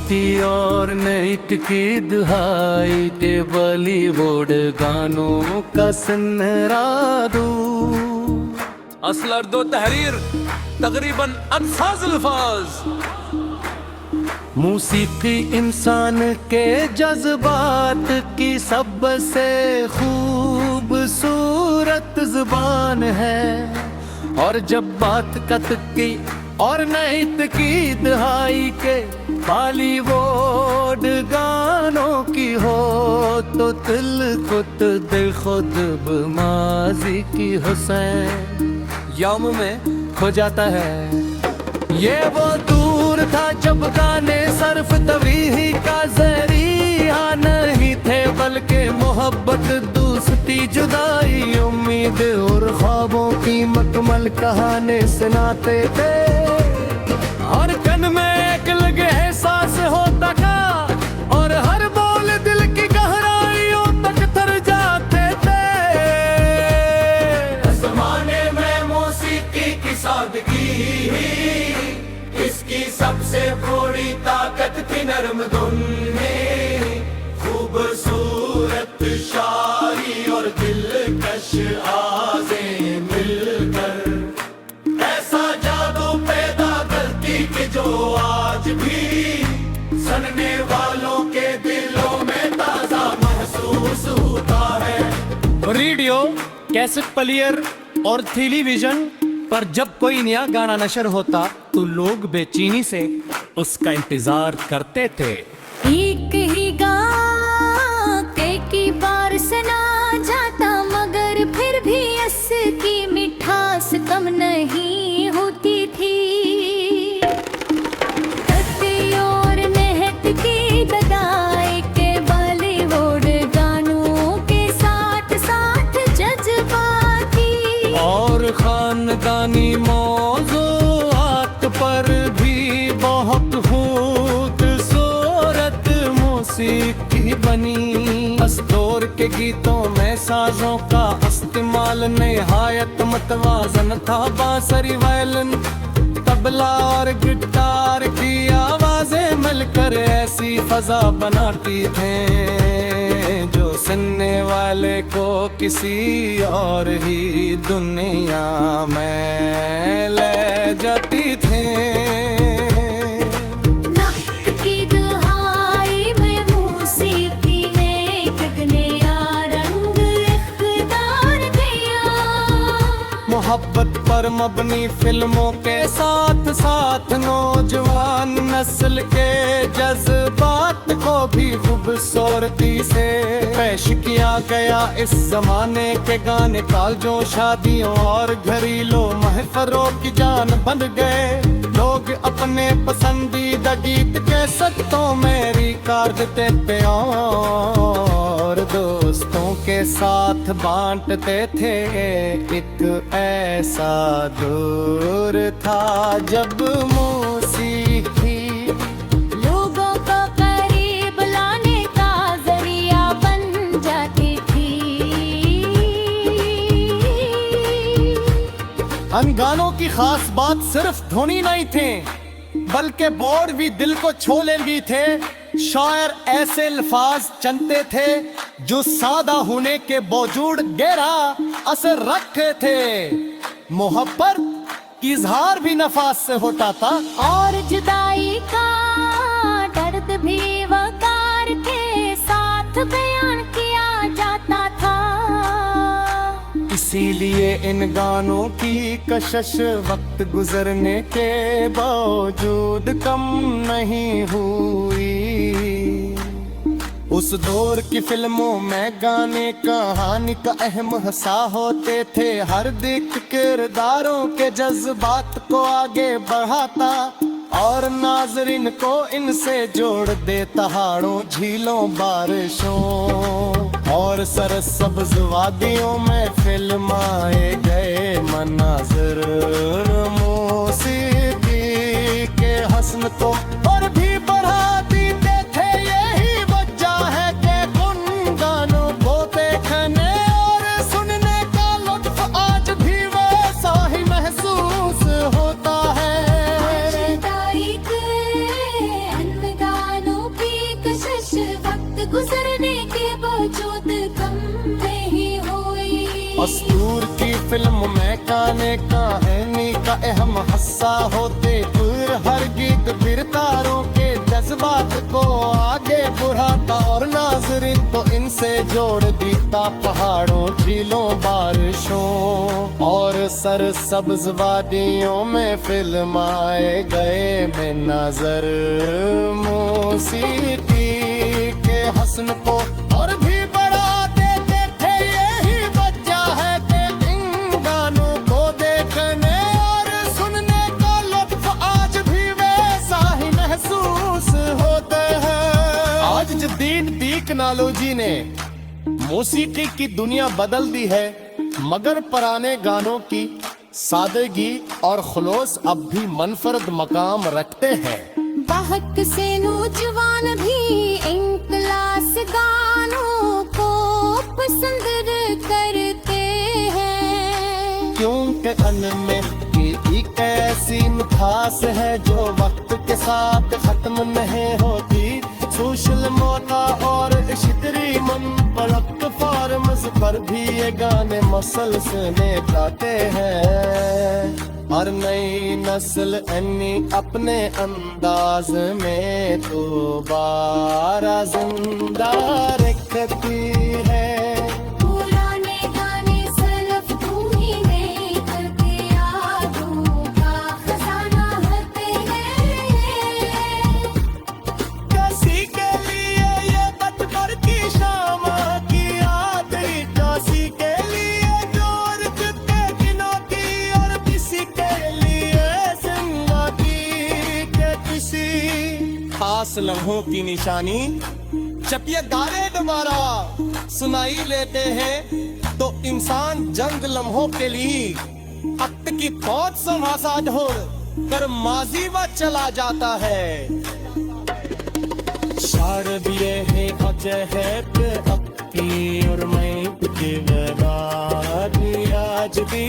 भक्ति और नृत्य की दुहाई के बॉलीवुड गानों का सुनहरा दूर। असलर दो तहरीर तकरीबन अनसाज अल्फाज। मौसीकी इंसान के जज्बात की सबसे खूबसूरत जुबान है, और जब बात कथ की और नृत्य की दुहाई के बॉलीवुड गानों की हो, तो दिल खुद माजी की हुसैन यौम में खो जाता है। ये वो दूर था जब गाने सिर्फ तवीही का जरिया नहीं थे, बल्कि मोहब्बत, दोस्ती, जुदाई, उम्मीद और ख्वाबों की मकमल कहानी सुनाते थे। और कन में एक लगे एहसास होता था, और हर बोल दिल की गहराइयों तक तर जाते थे। ज़माने में मौसीकी की सादगी, इसकी सबसे बड़ी ताकत थी नरम धुन में। खूबसूरत शायरी और दिलकश आवाज़ें मिलकर ऐसा जादू पैदा करती कि जो आज भी सुनने वालों के दिलों में ताज़ा महसूस होता है। रेडियो, कैसेट प्लेयर और टेलीविजन पर जब कोई नया गाना नशर होता तो लोग बेचैनी से उसका इंतजार करते थे। एक ही गा की बार सुना जाता, मगर फिर भी इसकी मिठास कम नहीं होती थी। तथ्य और महक की बदाई के बॉलीवुड गानों के साथ साथ जज्बाती और खानदानी मौज़ूआत पर भी बहुत खूबसूरत मौसीकी बनी। दौर के गीतों में साजों का इस्तेमाल निहायत मतवाज़न था। बांसुरी, वायलिन, तबला और गिटार की आवाजें मिलकर ऐसी फजा बनाती थे जो सुनने वाले को किसी और ही दुनिया में ले जाती थे। मोहब्बत पर मबनी फिल्मों के साथ साथ नौजवान नस्ल के जज्बात को भी खूबसूरती से पेश किया गया। इस जमाने के गाने कालजों, शादियों और घरेलू महफिलों की जान बन गए। लोग अपने पसंदीदा गीत के सत्तों में रिकॉर्ड देते और दोस्तों के साथ बांटते थे। एक ऐसा दौर था जब मौसीकी लोगों को करीब लाने का जरिया बन जाती थी। इन गानों की खास बात सिर्फ धुनी नहीं थे, बल्कि बोर्ड भी दिल को छू लेंगी थे। शायर ऐसे अल्फाज चुनते थे जो सादा होने के बावजूद गहरा असर रखते थे। मोहब्बत इजहार भी नफास से होता था, और जुदाई का दर्द भी वकार के साथ बयान किया जाता था। इसीलिए इन गानों की कशिश वक्त गुजरने के बावजूद कम नहीं हुई। उस दौर की फिल्मों में गाने कहानी का अहम हिस्सा होते थे। हर दिक किरदारों के जज्बात को आगे बढ़ाता और नाजरीन को इनसे जोड़ देता। पहाड़ों, झीलों, बारिशों और सरसब्ज वादियों में फिल्माए गए मनाज़िर मौसीकी के हस्न को और भी बढ़ा देते थे। यही वजह है कि उन गानों को देखने और सुनने का लुत्फ आज भी वैसा ही महसूस होता है। जुदाई के अनगान मस्तूर की फिल्म में गाने कहानी का अहम हिस्सा होते फिर हर गीत फिर तारों के जज्बात को आगे बढ़ाता और नाजरीन तो इनसे जोड़ देता पहाड़ों झीलों बारिशों और सरसब्ज वादियों में फिल्माए गए में नजर मौसीकी के हसन को और भी बढ़ा देते थे। यही वजह है कि इन गानों को देखने और सुनने का लुत्फ आज भी वैसा ही महसूस होते हैं। आज जदीद टेक्नोलॉजी ने मौसीकी की दुनिया बदल दी है, मगर पुराने गानों की सादगी और खुलूस अब भी मनफरद मकाम रखते हैं। बहुत से नौजवान भी इन क्लास गानों को पसंद करते हैं, क्योंकि अनमें एक ऐसी मिठास है जो वक्त के साथ खत्म नहीं होती। सोशल मोटा और इश्तरी मन प्लेटफॉर्म्स पर भी ये गाने मसलसले गाते हैं और नई नस्ल अन्नी अपने अंदाज में दोबारा जिंदा रखती है। पुराने गाने सलफ तुम्हीं करके यादों का खजाना भरते हैं। किसी के लिए ये बचपन की शाम की याद, किसी के लिए जोर चुके दिनों की और किसी के लिए जिंदगी के किसी खास लम्हों की निशानी। जब ये गाने दोबारा सुनाई लेते हैं तो इंसान जंग लम्हों के लिए वक्त की बहुत समासा छोड़ कर माजी में चला जाता है। शार भी ये है वजह है कि अब की और मैं आज भी